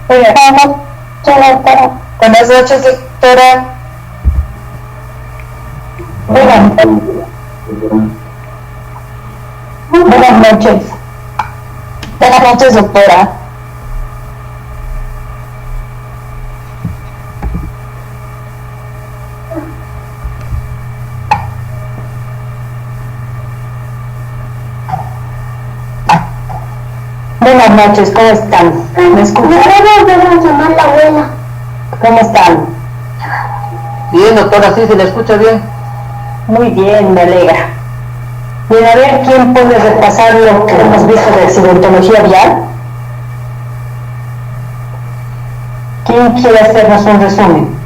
Buenas noches, Buenas noches, doctora. Buenas noches. Buenas noches, doctora. Buenas noches, ¿cómo están? ¿Me escuchan? Vamos a llamar a la abuela. ¿Cómo están? Bien, doctora, sí, se le escucha bien. Muy bien, me alegra. Bien, a ver, ¿quién puede repasar lo que hemos visto de accidentología vial? ¿Quién quiere hacernos un resumen?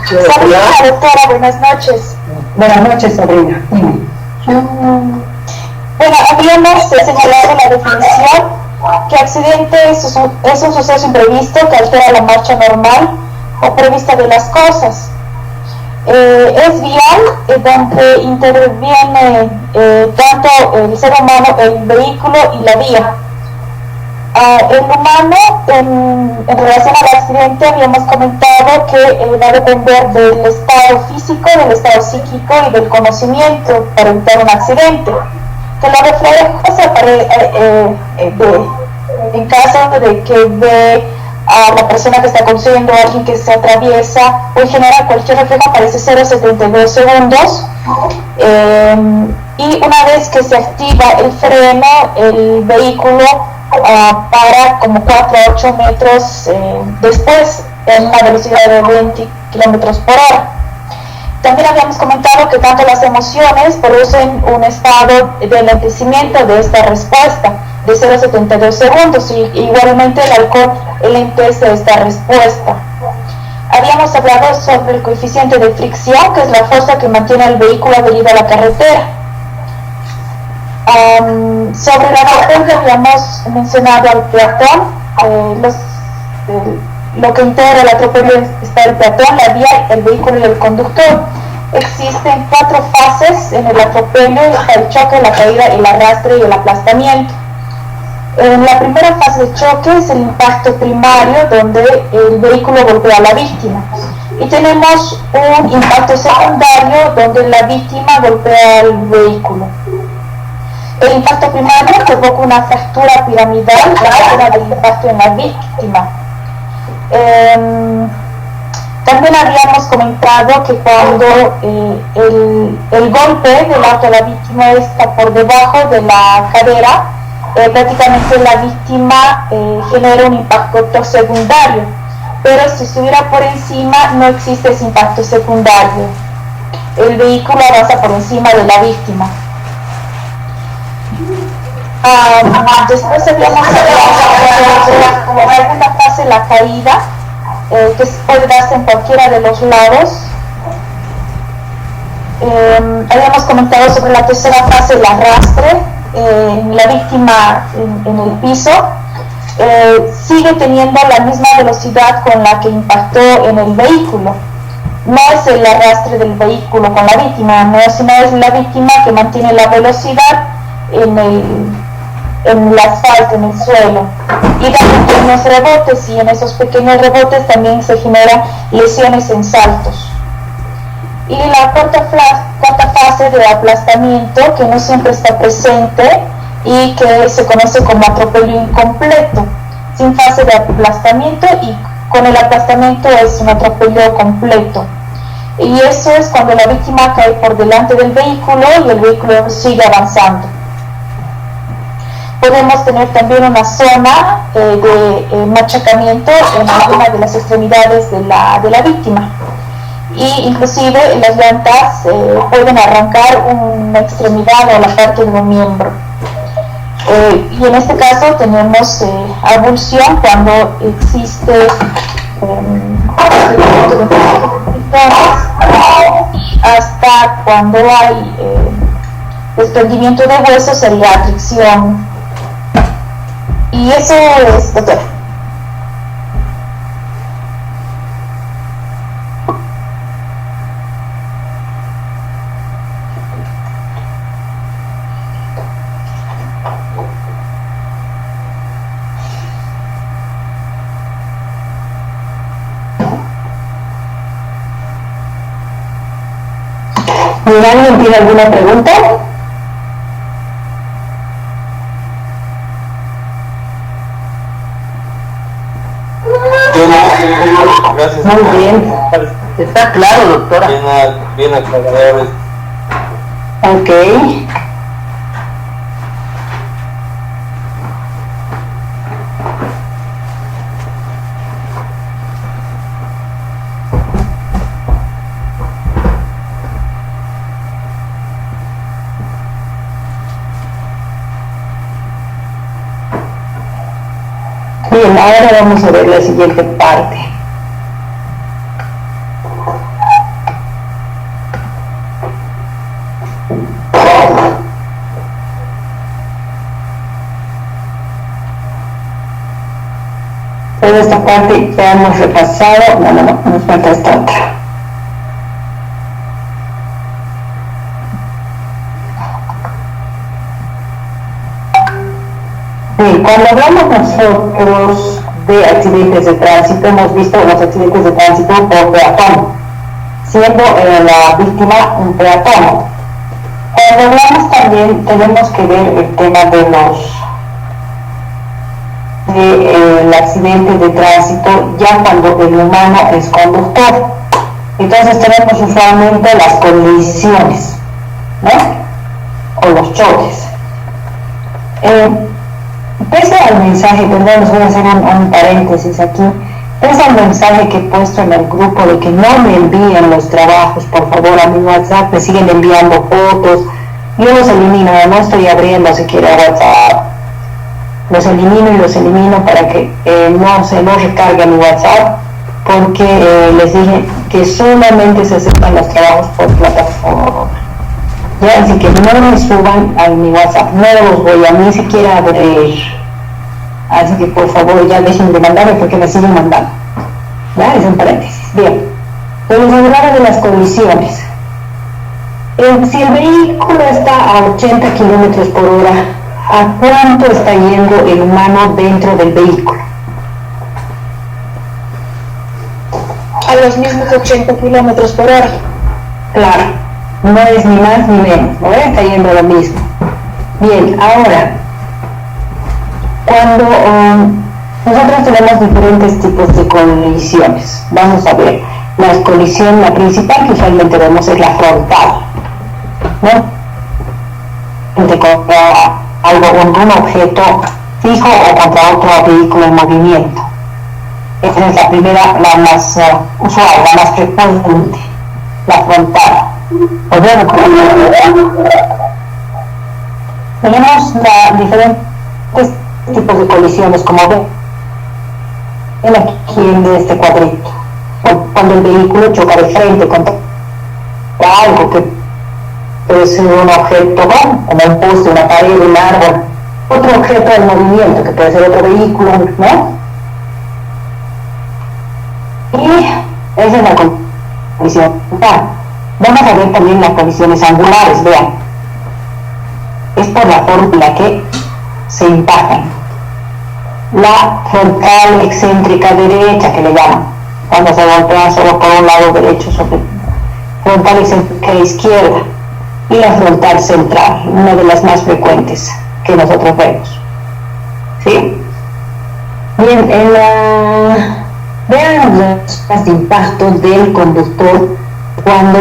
Saludos, doctora, buenas noches. Buenas noches, sobrina. Dime. Bueno, habíamos señalado la definición que accidente es un suceso imprevisto que altera la marcha normal o prevista de las cosas. Es vial donde interviene tanto el ser humano, el vehículo y la vía. El humano, en relación al accidente, habíamos comentado que va a depender del estado físico, del estado psíquico y del conocimiento para evitar un accidente. Que los reflejos en caso de que ve a la persona que está conduciendo, a alguien que se atraviesa, o en general cualquier reflejo aparece 0,72 segundos. Y una vez que se activa el freno, el vehículo para como 4 a 8 metros después, en una velocidad de 20 kilómetros por hora. También habíamos comentado que tanto las emociones producen un estado de enlentecimiento de esta respuesta de 0,72 segundos y igualmente el alcohol enlentece esta respuesta. Habíamos hablado sobre el coeficiente de fricción, que es la fuerza que mantiene al vehículo adherido a la carretera. Sobre la rotonda habíamos mencionado al peatón, lo que integra el atropello está el peatón, la vía, el vehículo y el conductor. Existen 4 fases en el atropello: está el choque, la caída, el arrastre y el aplastamiento. En la primera fase de choque es el impacto primario, donde el vehículo golpea a la víctima. Y tenemos un impacto secundario, donde la víctima golpea al vehículo. El impacto primario provoca una fractura piramidal, la caída del impacto en la víctima. También habíamos comentado que cuando el golpe del auto a la víctima está por debajo de la cadera, prácticamente la víctima genera un impacto secundario, pero si estuviera por encima no existe ese impacto secundario. El vehículo avanza por encima de la víctima. Después habíamos hablado como segunda fase la caída, que puede darse en cualquiera de los lados. Habíamos comentado sobre la tercera fase, el arrastre. La víctima en el piso sigue teniendo la misma velocidad con la que impactó en el vehículo. No es el arrastre del vehículo con la víctima, no, sino es la víctima que mantiene la velocidad en el asfalto, en el suelo, y da pequeños rebotes, y en esos pequeños rebotes también se generan lesiones en saltos. Y la cuarta fase de aplastamiento, que no siempre está presente y que se conoce como atropello incompleto, sin fase de aplastamiento, y con el aplastamiento es un atropello completo. Y eso es cuando la víctima cae por delante del vehículo y el vehículo sigue avanzando. Podemos tener también una zona de machacamiento en alguna de las extremidades de la víctima, y inclusive las llantas pueden arrancar una extremidad o la parte de un miembro. Y en este caso tenemos avulsión cuando existe hasta cuando hay desprendimiento de huesos, sería atricción. Y eso es, doctor. ¿Alguien tiene alguna pregunta? Yo no, gracias. Muy bien. Está claro, doctora. Bien aclaradores. Ok. Bien, ahora vamos a ver la siguiente parte. Toda esta parte ya hemos repasado. No, nos falta esta otra. Bien, cuando hablamos nosotros de accidentes de tránsito, hemos visto los accidentes de tránsito por peatón, siendo la víctima un peatón. Cuando hablamos también tenemos que ver el tema de el accidente de tránsito ya cuando el humano es conductor. Entonces tenemos usualmente las colisiones, ¿no? O los choques. Pese al mensaje, perdón, les voy a hacer un paréntesis aquí, pese al mensaje que he puesto en el grupo de que no me envíen los trabajos, por favor, a mi WhatsApp, me siguen enviando fotos, yo los elimino, no estoy abriendo siquiera WhatsApp, los elimino para que no recargue mi WhatsApp, porque les dije que solamente se aceptan los trabajos por plataforma. Ya, así que no me suban a mi WhatsApp, no los voy a ni siquiera abrir. Así que por favor ya dejen de mandarme porque me siguen mandando. ¿Ya? Es un paréntesis. Bien. Entonces hablaba de las colisiones. Si el vehículo está a 80 kilómetros por hora, ¿a cuánto está yendo el humano dentro del vehículo? A los mismos 80 kilómetros por hora. Claro, no es ni más ni menos, ¿no? Está yendo lo mismo. Bien, ahora, cuando nosotros tenemos diferentes tipos de colisiones, vamos a ver, la colisión, la principal que usualmente vemos es la frontal, ¿no? Contra un objeto fijo o contra otro vehículo en movimiento. Esa es la primera, la más usual, la más frecuente, la frontal. Tenemos diferentes tipos de colisiones, como ven aquí en este cuadrito. Cuando el vehículo choca de frente contra algo que puede ser un objeto, como un poste, una pared, un árbol, otro objeto en movimiento, que puede ser otro vehículo, ¿no? Y esa es la colisión. Vamos a ver también las colisiones angulares, vean. Es por la forma en la que se impactan. La frontal excéntrica derecha, que le llaman, cuando se golpean solo por un lado derecho sobre frontal excéntrica izquierda, y la frontal central, una de las más frecuentes que nosotros vemos. ¿Sí? Bien, vean las zonas de impacto del conductor cuando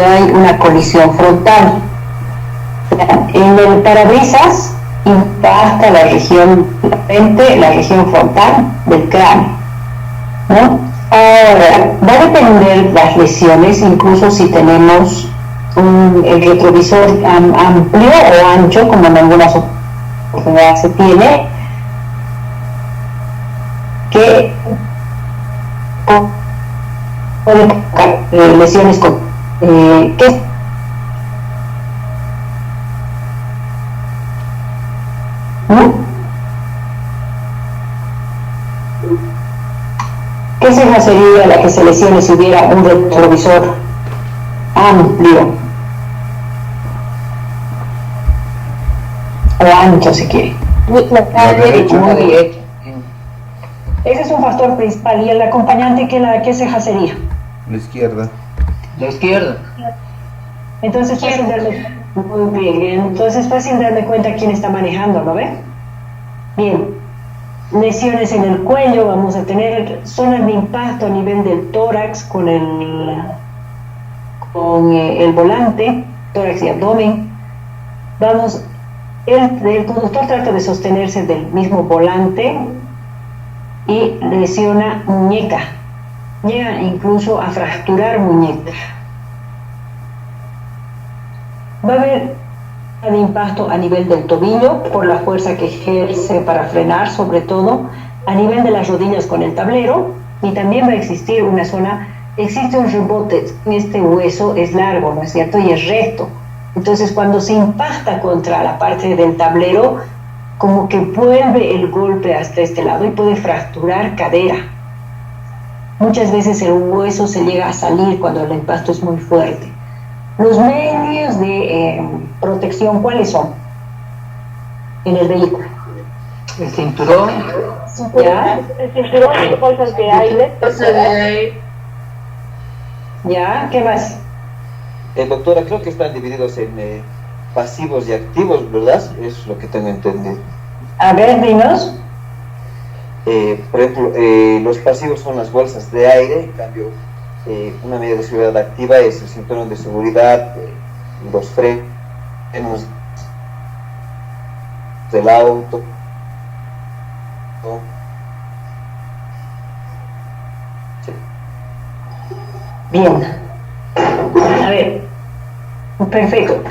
hay una colisión frontal. En el parabrisas impacta la región la región frontal del cráneo, ¿no? Ahora, va a depender las lesiones, incluso si tenemos el retrovisor amplio o ancho, como en algunas oportunidades se tiene, que puede provocar lesiones ¿qué ceja sería la que se lesione si hubiera un retrovisor amplio o ancho, si quiere? La derecha. Ese es un factor principal. ¿Y el acompañante qué ceja sería? La izquierda. La izquierda. Entonces fácil darme, muy bien, entonces fácil darme cuenta quién está manejando, ¿lo ve? Bien, lesiones en el cuello, vamos a tener zonas de impacto a nivel del tórax con el volante, tórax y abdomen. Vamos, el conductor trata de sostenerse del mismo volante y lesiona muñeca, llega incluso a fracturar muñeca. Va a haber de impacto a nivel del tobillo por la fuerza que ejerce para frenar, sobre todo a nivel de las rodillas con el tablero, y también va a existir una zona, existe un rebote, este hueso es largo, ¿no es cierto? Y es recto. Entonces cuando se impacta contra la parte del tablero, como que vuelve el golpe hasta este lado y puede fracturar cadera. Muchas veces el hueso se llega a salir cuando el impacto es muy fuerte. Los medios de protección, ¿cuáles son en el vehículo? El cinturón. ¿Ya? El cinturón, bolsas de aire. ¿Ya? ¿Qué más? Doctora, creo que están divididos en pasivos y activos, ¿verdad? Eso es lo que tengo entendido. A ver, dinos. Por ejemplo, los pasivos son las bolsas de aire, en cambio, una medida de seguridad activa es el cinturón de seguridad, los frenos del auto. Sí. Bien. A ver. Perfecto.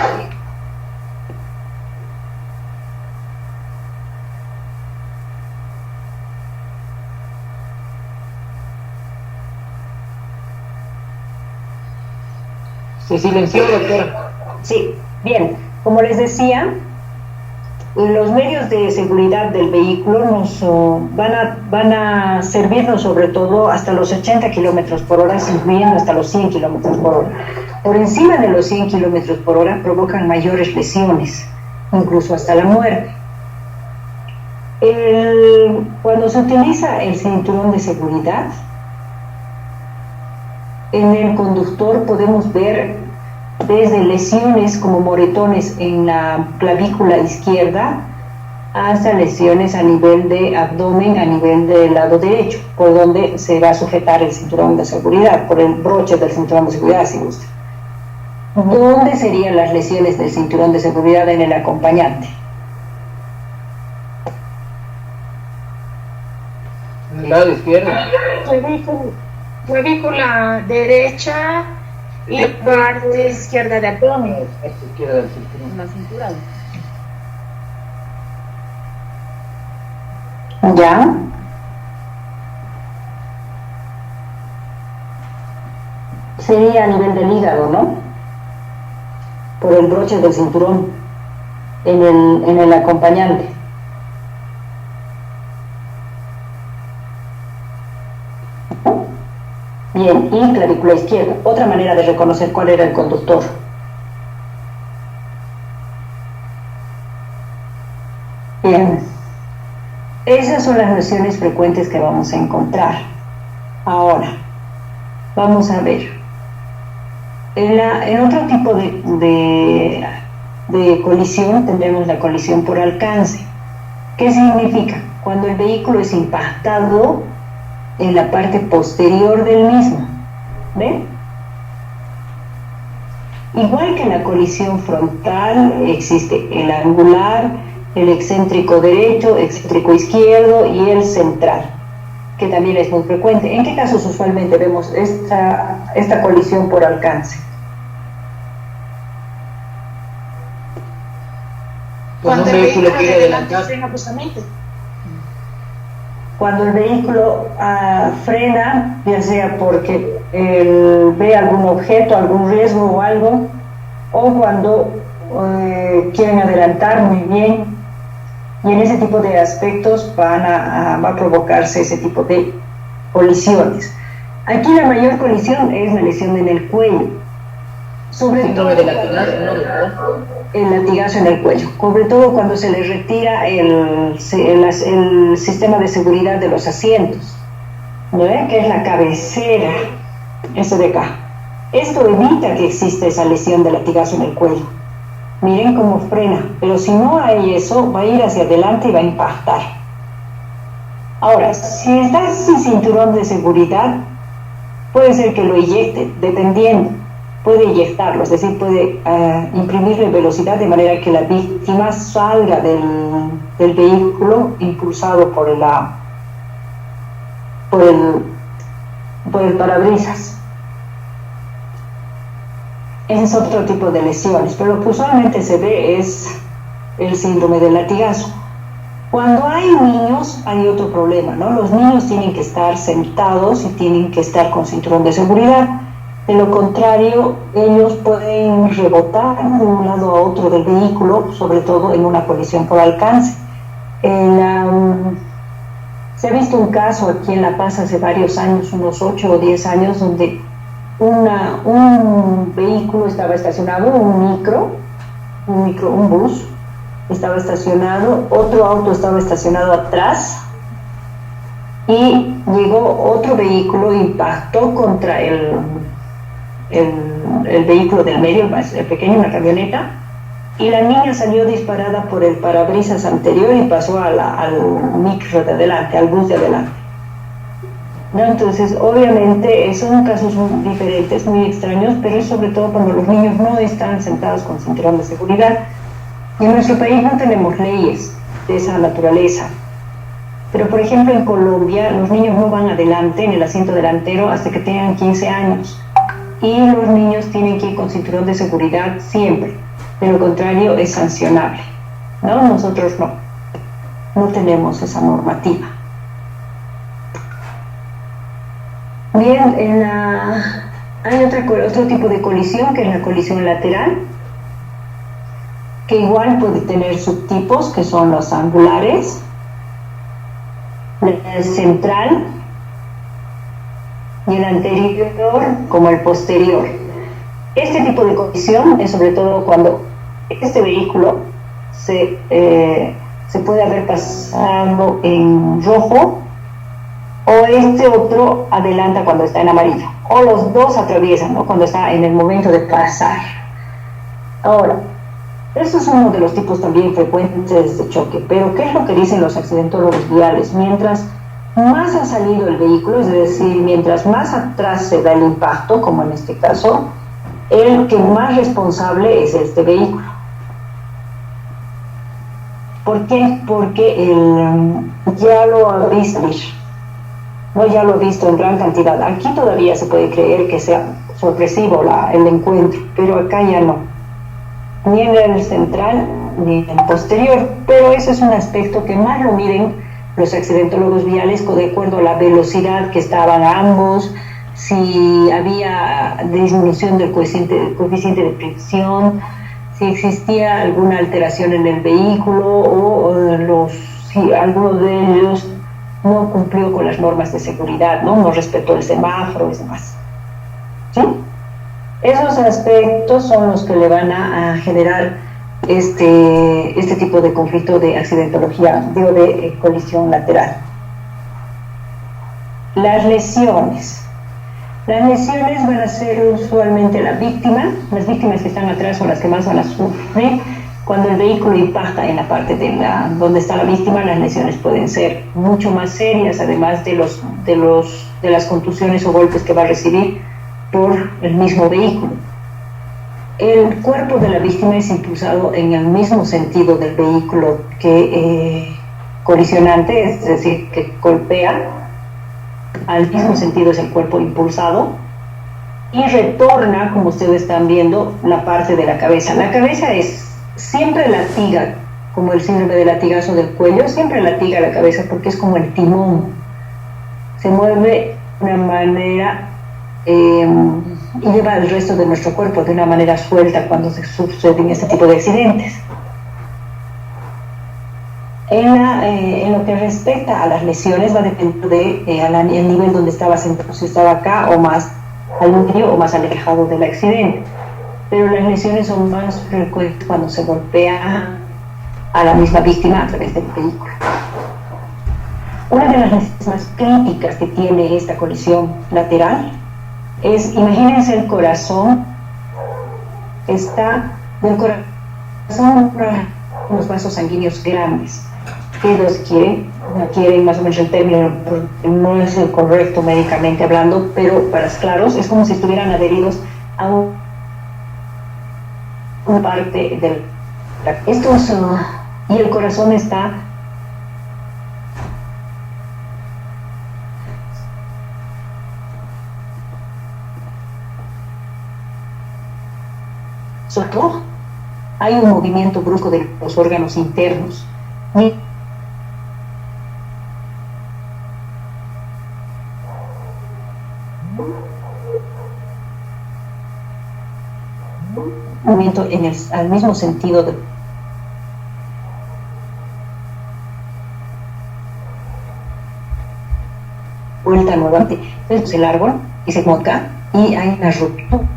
Se silenció, doctora. Sí, bien. Como les decía, los medios de seguridad del vehículo nos van a servirnos sobre todo hasta los 80 kilómetros por hora, incluyendo hasta los 100 kilómetros por hora. Por encima de los 100 kilómetros por hora provocan mayores lesiones, incluso hasta la muerte. Cuando se utiliza el cinturón de seguridad, en el conductor podemos ver desde lesiones como moretones en la clavícula izquierda hasta lesiones a nivel de abdomen, a nivel del lado derecho, por donde se va a sujetar el cinturón de seguridad, por el broche del cinturón de seguridad, si gusta. ¿Dónde serían las lesiones del cinturón de seguridad en el acompañante? En el lado izquierdo. Clavícula derecha y parte izquierda de abdomen. Izquierda del cinturón. La cintura. ¿Ya? Sería a nivel del hígado, ¿no? Por el broche del cinturón en el acompañante. Bien, y clavícula izquierda. Otra manera de reconocer cuál era el conductor. Bien. Esas son las lesiones frecuentes que vamos a encontrar. Ahora, vamos a ver. En otro tipo de colisión tendremos la colisión por alcance. ¿Qué significa? Cuando el vehículo es impactado en la parte posterior del mismo. ¿Ven? Igual que en la colisión frontal existe el angular, el excéntrico derecho, excéntrico izquierdo y el central, que también es muy frecuente. ¿En qué casos usualmente vemos esta colisión por alcance? Cuando un vehículo quiere adelantar. Cuando el vehículo frena, ya sea porque ve algún objeto, algún riesgo o algo, o cuando quieren adelantar muy bien, y en ese tipo de aspectos va a provocarse ese tipo de colisiones. Aquí la mayor colisión es la lesión en el cuello, sobre todo de latigazo, ¿no? el latigazo en el cuello, sobre todo cuando se le retira el sistema de seguridad de los asientos, ¿no? Que es la cabecera, eso de acá. Esto evita que exista esa lesión de latigazo en el cuello. Miren cómo frena, pero si no hay eso, va a ir hacia adelante y va a impactar. Ahora, si estás sin cinturón de seguridad, puede ser que lo eyecte, dependiendo. Puede eyectarlo, es decir, puede imprimirle velocidad de manera que la víctima salga del vehículo impulsado por el parabrisas. Ese es otro tipo de lesiones, pero lo que usualmente se ve es el síndrome del latigazo. Cuando hay niños hay otro problema, ¿no? Los niños tienen que estar sentados y tienen que estar con cinturón de seguridad. De lo contrario, ellos pueden rebotar de un lado a otro del vehículo, sobre todo en una colisión por alcance. Se ha visto un caso aquí en La Paz hace varios años, unos 8 o 10 años, donde un vehículo estaba estacionado, un bus estaba estacionado, otro auto estaba estacionado atrás y llegó otro vehículo, impactó contra el vehículo del medio, el pequeño, una camioneta, y la niña salió disparada por el parabrisas anterior y pasó al micro de adelante, al bus de adelante. ¿No? Entonces, obviamente, son casos muy diferentes, muy extraños, pero es sobre todo cuando los niños no están sentados con cinturón de seguridad. Y en nuestro país no tenemos leyes de esa naturaleza. Pero, por ejemplo, en Colombia, los niños no van adelante en el asiento delantero hasta que tengan 15 años. Y los niños tienen que ir con cinturón de seguridad siempre. De lo contrario, es sancionable. ¿No? Nosotros no tenemos esa normativa. Bien, hay otro tipo de colisión, que es la colisión lateral, que igual puede tener subtipos, que son los angulares, el central y el anterior como el posterior. Este tipo de colisión es sobre todo cuando este vehículo se puede haber pasado en rojo, o este otro adelanta cuando está en amarillo, o los dos atraviesan, ¿no? Cuando está en el momento de pasar. Ahora, eso es uno de los tipos también frecuentes de choque, pero ¿qué es lo que dicen los accidentólogos viales? Mientras más ha salido el vehículo, es decir, mientras más atrás se da el impacto, como en este caso, el que más responsable es este vehículo. ¿Por qué? Porque ya lo ha visto, ya lo he visto en gran cantidad. Aquí todavía se puede creer que sea sorpresivo el encuentro, pero acá ya no. Ni en el central ni en el posterior. Pero eso es un aspecto que más lo miden los accidentólogos viales de acuerdo a la velocidad que estaban ambos, si había disminución del coeficiente de fricción, si existía alguna alteración en el vehículo o si alguno de ellos no cumplió con las normas de seguridad, no respetó el semáforo y demás. ¿Sí? Esos aspectos son los que le van a generar este tipo de conflicto de accidentología, de colisión lateral. Las lesiones van a ser usualmente las víctimas que están atrás son las que más van a sufrir. Cuando el vehículo impacta en la parte donde está la víctima, las lesiones pueden ser mucho más serias, además de las contusiones o golpes que va a recibir por el mismo vehículo. El cuerpo de la víctima es impulsado en el mismo sentido del vehículo que colisionante, es decir, que golpea. Al mismo sentido es el cuerpo impulsado y retorna, como ustedes están viendo, la parte de la cabeza. La cabeza siempre latiga, como el síndrome de latigazo del cuello, siempre latiga la cabeza porque es como el timón. Se mueve de una manera y lleva el resto de nuestro cuerpo de una manera suelta cuando se suceden este tipo de accidentes. En lo que respecta a las lesiones, va a depender del nivel donde estaba sentado, si estaba acá o más al medio o más alejado del accidente. Pero las lesiones son más frecuentes cuando se golpea a la misma víctima a través del vehículo. Una de las lesiones más críticas que tiene esta colisión lateral es, imagínense el corazón, está del corazón unos vasos sanguíneos grandes, que los quieren más o menos el término, no es el correcto médicamente hablando, pero para claros es como si estuvieran adheridos a una parte del estos y el corazón está soto, hay un movimiento brusco de los órganos internos y movimiento al mismo sentido de vuelta nuevamente. Entonces el árbol y se moca y hay una ruptura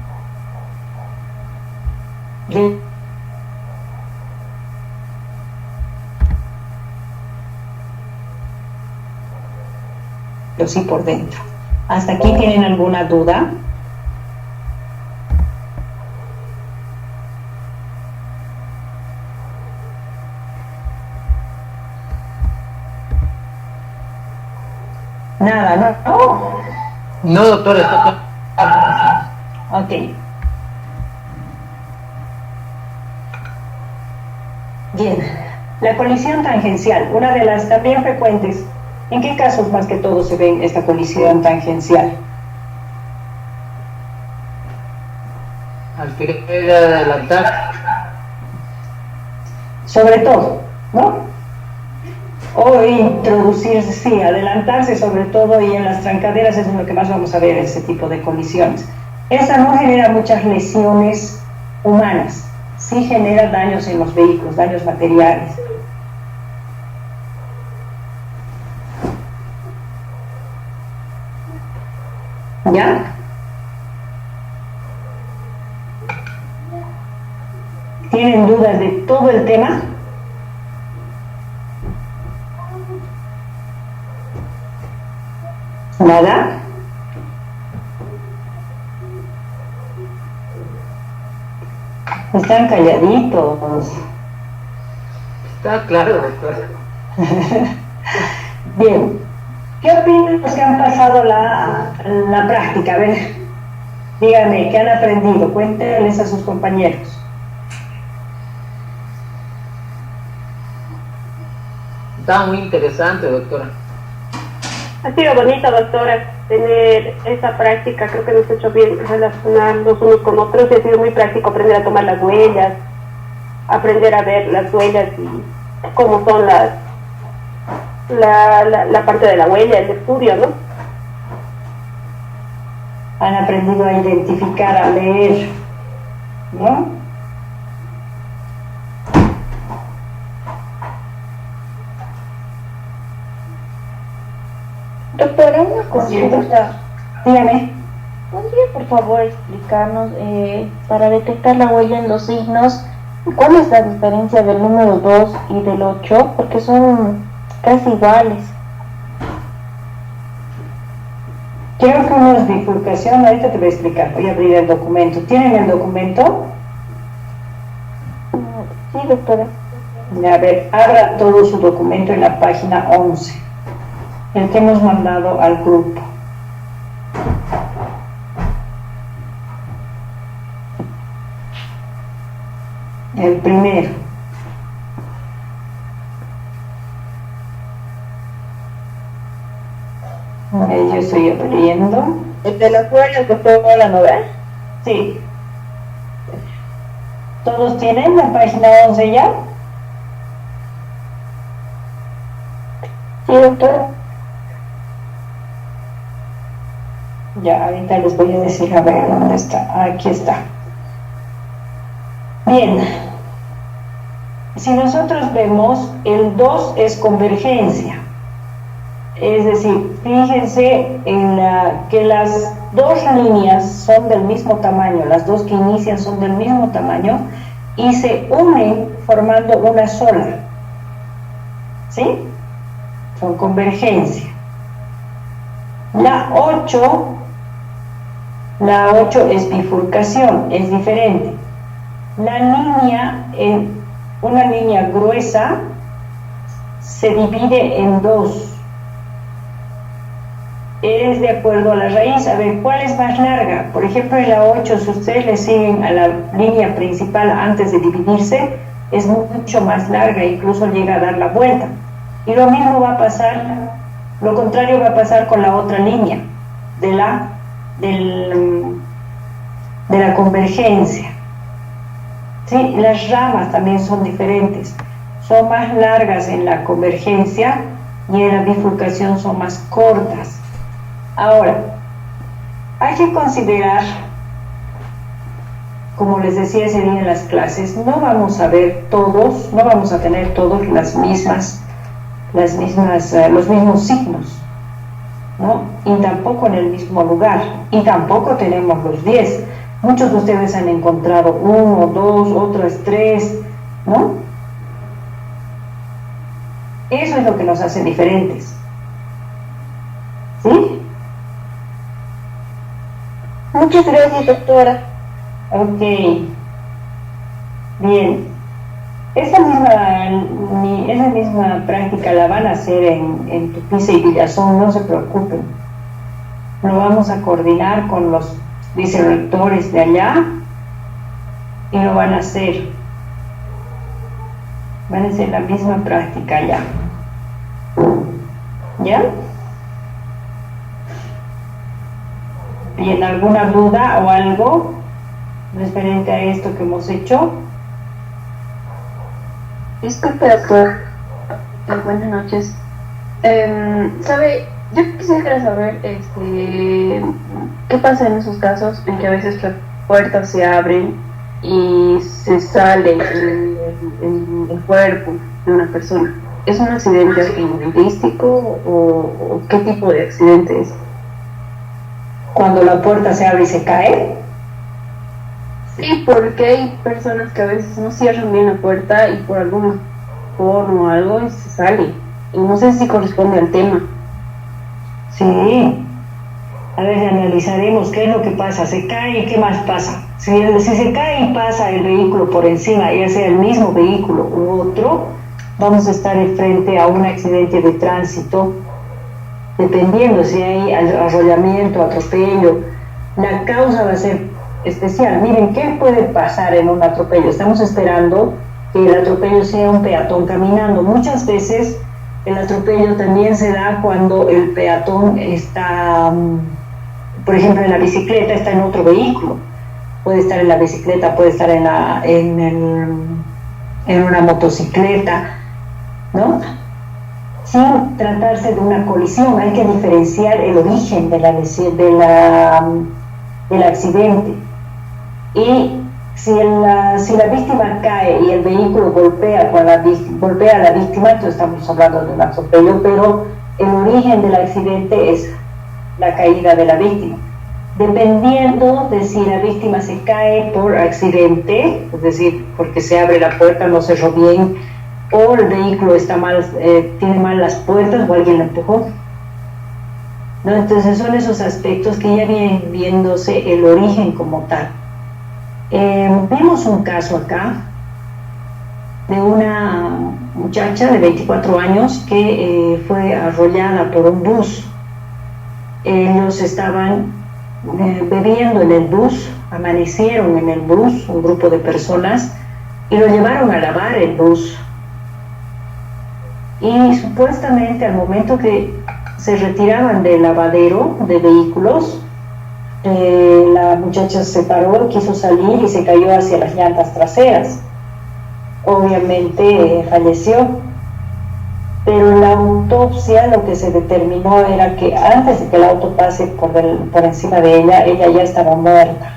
pero sí por dentro. ¿Hasta aquí tienen alguna duda? Nada, ¿no? No, doctora, está Ok. Bien, la colisión tangencial, una de las también frecuentes. ¿En qué casos más que todo se ve esta colisión tangencial? al querer adelantar. Sobre todo, ¿no? O introducirse, sí, adelantarse sobre todo, y en las trancaderas es lo que más vamos a ver, ese tipo de colisiones. Esta no genera muchas lesiones humanas, sí genera daños en los vehículos, daños materiales. ¿Ya? ¿Tienen dudas de todo el tema? ¿Nada? Están calladitos. Está claro, doctor. Bien. ¿Qué opinan los que han pasado la práctica? A ver, díganme, ¿qué han aprendido? Cuéntenles a sus compañeros. Está muy interesante, doctora. Ha sido bonito, doctora, tener esa práctica. Creo que nos ha hecho bien relacionarnos unos con otros, y ha sido muy práctico aprender a tomar las huellas, aprender a ver las huellas y cómo son la parte de la huella, el estudio, ¿no? Han aprendido a identificar, a leer, ¿no? Doctora, una consulta. Dígame. ¿Podría por favor explicarnos, para detectar la huella en los signos, cuál es la diferencia del número 2 y del 8? Porque son casi iguales. Creo que una es bifurcación, ahorita te voy a explicar, voy a abrir el documento. ¿Tienen el documento? Sí, doctora. A ver, abra todo su documento en la página 11, el que hemos mandado al grupo. El primero. Yo estoy abriendo. ¿El de las huellas, doctora, no ve? Sí. ¿Todos tienen la página 11 ya? Sí, doctora. Ya, ahorita les voy a decir, a ver, ¿dónde está? Aquí está. Bien. Si nosotros vemos, el 2 es convergencia. Es decir, fíjense en que las dos líneas son del mismo tamaño, las dos que inician son del mismo tamaño y se unen formando una sola. ¿Sí? Son convergencia. La 8 La 8 es bifurcación, es diferente. La línea, una línea gruesa, se divide en dos. Es de acuerdo a la raíz. A ver, ¿cuál es más larga? Por ejemplo, en la 8, si ustedes le siguen a la línea principal antes de dividirse, es mucho más larga, incluso llega a dar la vuelta. Y lo mismo va a pasar, lo contrario va a pasar con la otra línea de la convergencia. ¿Sí? Las ramas también son diferentes, son más largas en la convergencia y en la bifurcación son más cortas. Ahora, hay que considerar, como les decía ese día en las clases, no vamos a ver todos, no vamos a tener todos los mismos signos, ¿no? Y tampoco en el mismo lugar, y tampoco tenemos los 10. Muchos de ustedes han encontrado 1, 2, otros 3, ¿no? Eso es lo que nos hace diferentes. ¿Sí? Muchas gracias, doctora. Ok. Bien. Esa misma práctica la van a hacer en Tupiza y Villazón, no se preocupen. Lo vamos a coordinar con los vicerrectores de allá y lo van a hacer. Van a hacer la misma práctica allá. ¿Ya? ¿Bien? ¿Alguna duda o algo referente a esto que hemos hecho? Disculpe, doctor. Buenas noches. ¿Sabe? Yo quisiera saber qué pasa en esos casos en que a veces las puertas se abren y se sale el cuerpo de una persona. ¿Es un accidente automovilístico o qué tipo de accidente es? Cuando la puerta se abre y se cae. Sí, porque hay personas que a veces no cierran bien la puerta y por alguna forma o algo y se sale. Y no sé si corresponde al tema. Sí. A ver, analizaremos qué es lo que pasa. Se cae y qué más pasa. Si se cae y pasa el vehículo por encima, ya sea el mismo vehículo u otro, vamos a estar frente a un accidente de tránsito. Dependiendo si hay arrollamiento, atropello, la causa va a ser especial. Miren, ¿qué puede pasar en un atropello? Estamos esperando que el atropello sea un peatón caminando. Muchas veces el atropello también se da cuando el peatón está, por ejemplo, en la bicicleta, está en otro vehículo. Puede estar en la bicicleta, puede estar en una motocicleta, ¿no? Sin tratarse de una colisión. Hay que diferenciar el origen del accidente. Y si la víctima cae y el vehículo golpea a la víctima, entonces estamos hablando de un atropello, pero el origen del accidente es la caída de la víctima. Dependiendo de si la víctima se cae por accidente, es decir, porque se abre la puerta, no cerró bien, o el vehículo está mal, tiene mal las puertas, o alguien la empujó, ¿no? Entonces son esos aspectos que ya vienen viéndose el origen como tal. Vemos un caso acá de una muchacha de 24 años que fue arrollada por un bus. Ellos estaban bebiendo en el bus, amanecieron en el bus, un grupo de personas, y lo llevaron a lavar el bus. Y supuestamente al momento que se retiraban del lavadero de vehículos, la muchacha se paró, quiso salir y se cayó hacia las llantas traseras. Obviamente falleció, pero en la autopsia lo que se determinó era que antes de que el auto pase por encima de ella ya estaba muerta.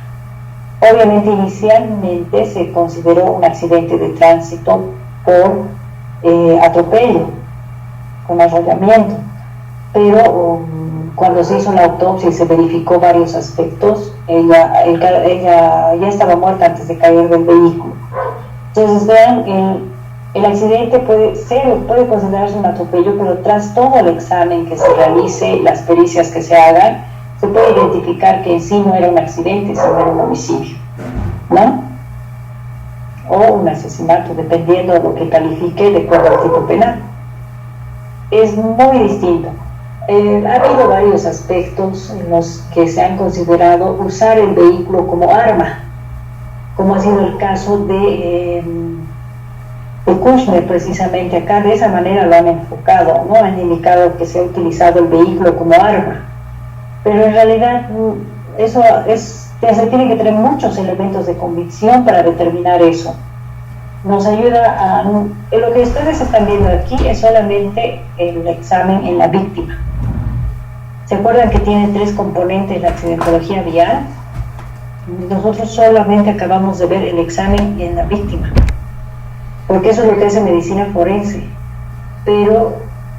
Obviamente inicialmente se consideró un accidente de tránsito por atropello, con arrollamiento, pero cuando se hizo la autopsia y se verificó varios aspectos, ella ya estaba muerta antes de caer del vehículo. Entonces vean, el accidente puede considerarse un atropello, pero tras todo el examen que se realice, las pericias que se hagan, se puede identificar que en sí no era un accidente, sino era un homicidio, ¿no? O un asesinato, dependiendo de lo que califique de acuerdo al tipo penal. Es muy distinto. Ha habido varios aspectos en los que se han considerado usar el vehículo como arma, como ha sido el caso de Kushner, precisamente acá. De esa manera lo han enfocado, ¿no? Han indicado que se ha utilizado el vehículo como arma, pero en realidad eso se tiene que tener muchos elementos de convicción para determinar eso. Nos ayuda a... Lo que ustedes están viendo aquí es solamente el examen en la víctima. ¿Se acuerdan que tiene 3 componentes la accidentología vial? Nosotros solamente acabamos de ver el examen en la víctima, porque eso es lo que hace medicina forense. Pero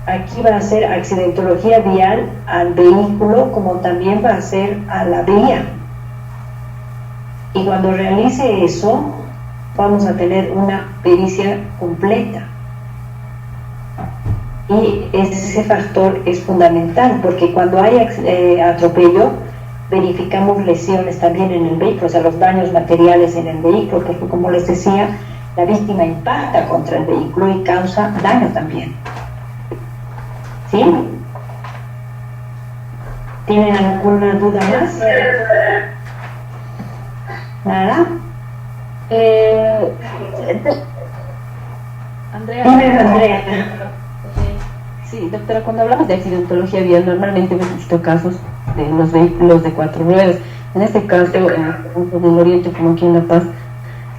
aquí va a ser accidentología vial al vehículo, como también va a ser a la vía. Y cuando realice eso, vamos a tener una pericia completa. Y ese factor es fundamental, porque cuando hay atropello, verificamos lesiones también en el vehículo, o sea, los daños materiales en el vehículo, porque como les decía, la víctima impacta contra el vehículo y causa daño también. ¿Sí? ¿Tienen alguna duda más? ¿Nada? Andrea. Dime, Andrea. Sí, doctora, cuando hablamos de accidentología vial, normalmente hemos visto casos de los vehículos de 4 ruedas. En este caso, en el Oriente, como aquí en La Paz,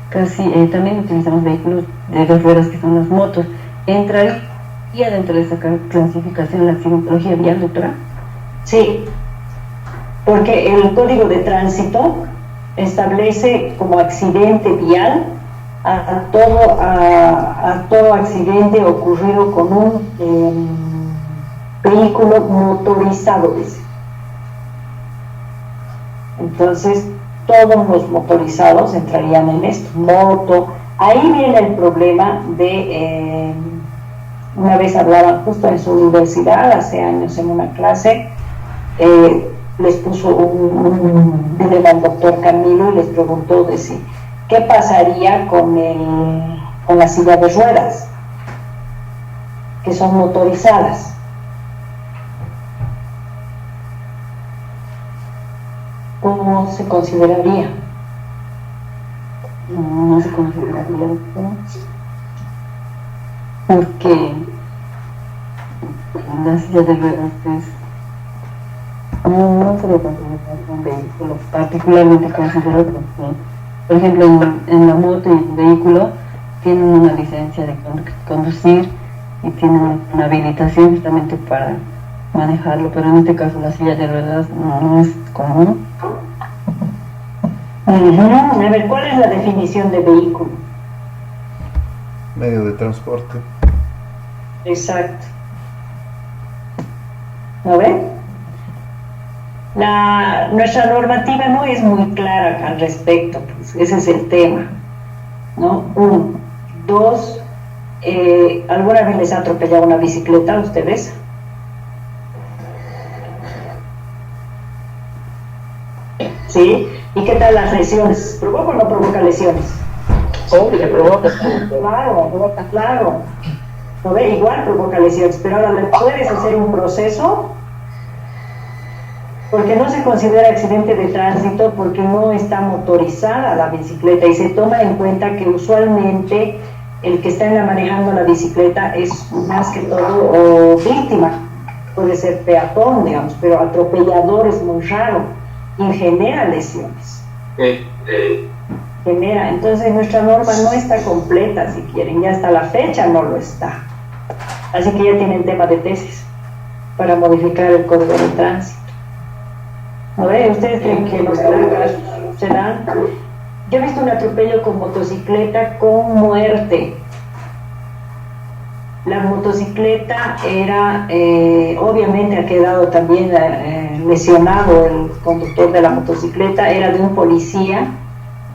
casi también utilizamos vehículos de 2 ruedas, que son las motos. ¿Entraría dentro de esa clasificación la accidentología vial, doctora? Sí, porque el Código de Tránsito establece como accidente vial a todo accidente ocurrido con un vehículo motorizado, dice. Entonces, todos los motorizados entrarían en esto, moto. Ahí viene el problema de, una vez hablaban justo en su universidad, hace años en una clase, les puso un video al doctor Camilo y les preguntó de si, ¿qué pasaría con la silla de ruedas, que son motorizadas? ¿Cómo se consideraría? No se consideraría, doctora, porque la silla de ruedas no se le considera un vehículo particularmente considerado, porque, por ejemplo, en la moto y el vehículo tienen una licencia de conducir y tienen una habilitación justamente para manejarlo, pero en este caso la silla de ruedas no es común. A ver, ¿cuál es la definición de vehículo? Medio de transporte. Exacto. ¿No ven? Nuestra normativa no es muy clara al respecto, pues ese es el tema, ¿no? 1. 2, ¿alguna vez les ha atropellado una bicicleta a ustedes? ¿Sí? ¿Y qué tal las lesiones? ¿Provoca o no provoca lesiones? Obvio, provoca. Claro. ¿No ve? Igual provoca lesiones, pero ahora le puedes hacer un proceso, porque no se considera accidente de tránsito porque no está motorizada la bicicleta, y se toma en cuenta que usualmente el que está manejando la bicicleta es más que todo víctima, puede ser peatón, digamos, pero atropellador es muy raro y genera lesiones. Entonces nuestra norma no está completa, si quieren, ya hasta la fecha no lo está, así que ya tienen tema de tesis para modificar el código de tránsito. A ver, ¿ustedes creen que los cargas se dan? Yo he visto un atropello con motocicleta con muerte. La motocicleta era, obviamente ha quedado también lesionado el conductor de la motocicleta, era de un policía,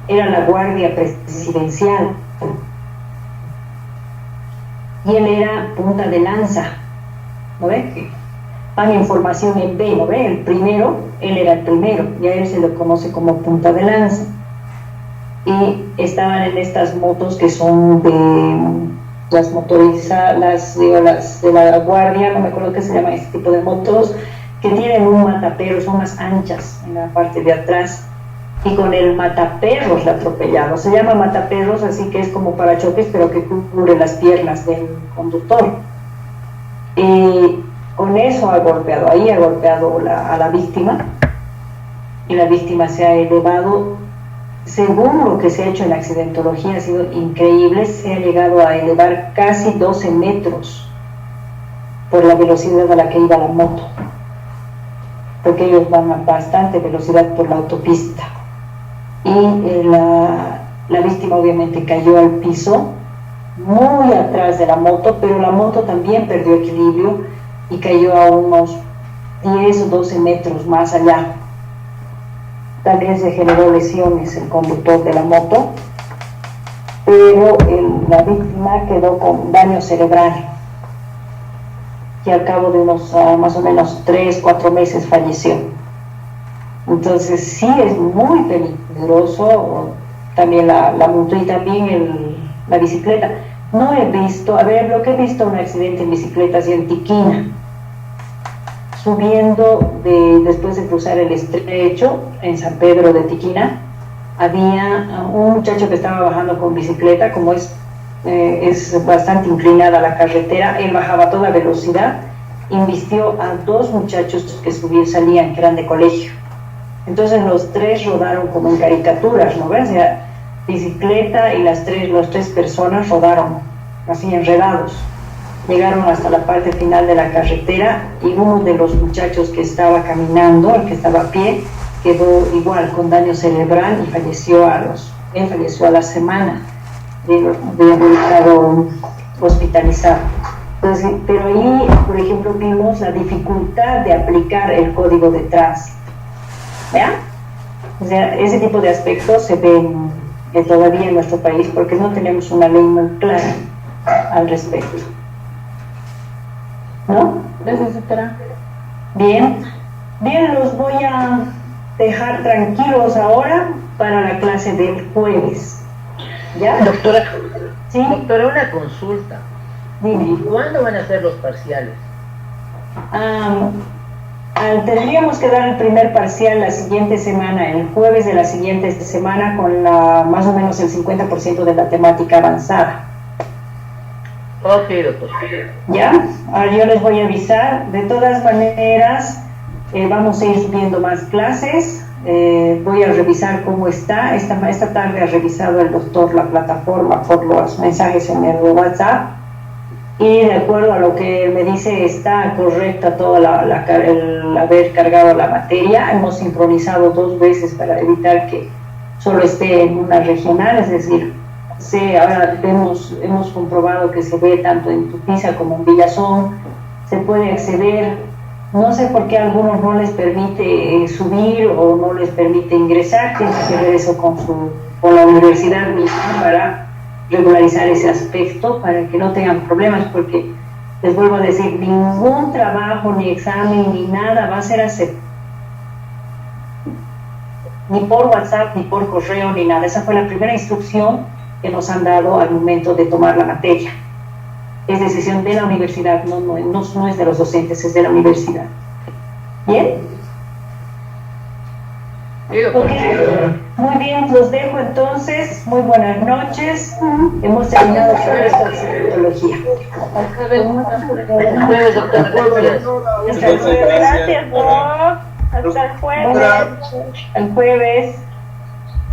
era la guardia presidencial. Y él era punta de lanza, ¿no ve? van en formación en B, ¿no ve? El primero, él era el primero, y a él se le conoce como punta de lanza. Y estaban en estas motos que son de las motorizadas, las de la Guardia, no me acuerdo qué se llama este tipo de motos, que tienen un mataperros, son más anchas en la parte de atrás, y con el mataperros la atropellaron. Se llama mataperros, así que es como parachoques, pero que cubre las piernas del conductor. Y con eso ha golpeado a la víctima, y la víctima se ha elevado. Según lo que se ha hecho en la accidentología, ha sido increíble, se ha llegado a elevar casi 12 metros por la velocidad a la que iba la moto, porque ellos van a bastante velocidad por la autopista. Y la víctima obviamente cayó al piso, muy atrás de la moto, pero la moto también perdió equilibrio y cayó a unos 10 o 12 metros más allá. También se generó lesiones el conductor de la moto, pero la víctima quedó con daño cerebral y al cabo de unos más o menos 3-4 meses falleció. Entonces sí es muy peligroso también la moto y también la bicicleta. No he visto, lo que he visto un accidente en bicicleta así en Tiquina, subiendo después de cruzar el estrecho en San Pedro de Tiquina. Había un muchacho que estaba bajando con bicicleta, como es bastante inclinada la carretera, él bajaba a toda velocidad, invistió a 2 muchachos que salían, que eran de colegio. Entonces los 3 rodaron como en caricaturas, ¿no ves? O sea, bicicleta y las tres personas rodaron así enredados. Llegaron hasta la parte final de la carretera y uno de los muchachos que estaba caminando, el que estaba a pie, quedó igual con daño cerebral y falleció a la semana de haber estado hospitalizado. Entonces, pero ahí, por ejemplo, vimos la dificultad de aplicar el código de tránsito. ¿Vean? O sea, ese tipo de aspectos se ven todavía en nuestro país porque no tenemos una ley muy clara al respecto. ¿No? Gracias, doctora. Bien, los voy a dejar tranquilos ahora para la clase del jueves. ¿Ya? Doctora, ¿Sí? doctora, una consulta. Dime. ¿Y cuándo van a ser los parciales? Tendríamos que dar el primer parcial la siguiente semana, el jueves de la siguiente semana, con más o menos el 50% de la temática avanzada. Ok, doctor. ¿Ya? Ahora yo les voy a avisar. De todas maneras, vamos a ir subiendo más clases. Voy a revisar cómo está. Esta tarde ha revisado el doctor la plataforma por los mensajes en el WhatsApp. Y de acuerdo a lo que me dice, está correcta toda el haber cargado la materia. Hemos sincronizado 2 veces para evitar que solo esté en una regional, es decir, ahora hemos comprobado que se ve tanto en Tupiza como en Villazón, se puede acceder. No sé por qué a algunos no les permite subir o no les permite ingresar, tiene que ver eso con la universidad misma para regularizar ese aspecto, para que no tengan problemas, porque les vuelvo a decir, ningún trabajo, ni examen, ni nada va a ser aceptado, ni por WhatsApp, ni por correo, ni nada. Esa fue la primera instrucción que nos han dado al momento de tomar la materia. Es decisión de la universidad, no es de los docentes, es de la universidad. ¿Bien? Okay. Muy bien, los dejo entonces. Muy buenas noches. Hemos terminado con esta psicología. Gracias, Doc. Hasta el jueves. El jueves.